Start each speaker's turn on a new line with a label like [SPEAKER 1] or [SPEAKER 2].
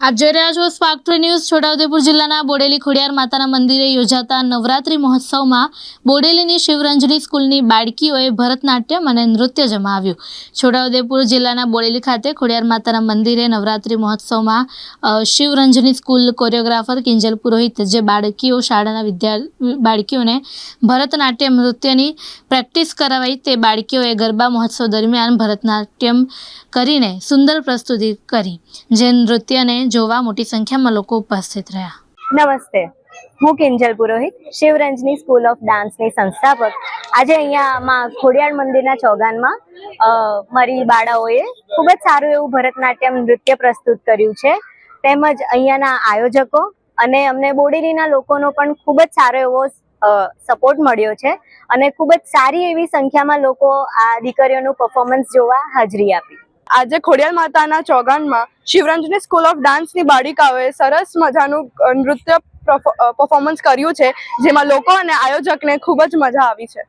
[SPEAKER 1] આપ જોઈ રહ્યા છો સ્પાર્ક ટુ ન્યૂઝ। છોટાઉદેપુર જિલ્લાના બોડેલી ખોડિયાર માતાના મંદિરે યોજાતા નવરાત્રી મહોત્સવમાં બોડેલીની શિવરંજની સ્કૂલની બાળકીઓએ ભરતનાટ્યમ અને નૃત્ય જમાવ્યું। છોટાઉદેપુર જિલ્લાના બોડેલી ખાતે ખોડિયાર માતાના મંદિરે નવરાત્રી મહોત્સવમાં શિવરંજની સ્કૂલ કોરિયોગ્રાફર કિંજલ પુરોહિત જે બાળકીઓને ભરતનાટ્યમ નૃત્યની પ્રેક્ટિસ કરાવી તે બાળકીઓએ ગરબા મહોત્સવ દરમિયાન ભરતનાટ્યમ કરીને સુંદર પ્રસ્તુતિ કરી, જે નૃત્યને જોવા મોટી સંખ્યામાં લોકો ઉપસ્થિત રહ્યા।
[SPEAKER 2] નમસ્તે, હું કિંજલ પુરોહિત, શિવરંજની સ્કૂલ ઓફ ડાન્સની સંસ્થાપક। આજે અહીંયા ખોડિયાર મંદિરના ચોગાનમાં મારી બાળાઓએ ખૂબ જ સારું એવું ભરતનાટ્યમ નૃત્ય પ્રસ્તુત કર્યું છે, તેમજ અહીંયાના આયોજકો અને અમને બોડેલીના લોકોનો પણ ખૂબ જ સારો એવો સપોર્ટ મળ્યો છે અને ખૂબ જ સારી એવી સંખ્યામાં લોકો આ દીકરીઓનું પરફોર્મન્સ જોવા હાજરી આપી।
[SPEAKER 3] આજે ખોડિયાર માતાના ચોગાનમાં શિવરંજની સ્કૂલ ઓફ ડાન્સની બાળિકાઓએ સરસ મજાનું નૃત્ય પરફોર્મન્સ કર્યું છે, જેમાં લોકો અને આયોજકને ખૂબ જ મજા આવી છે।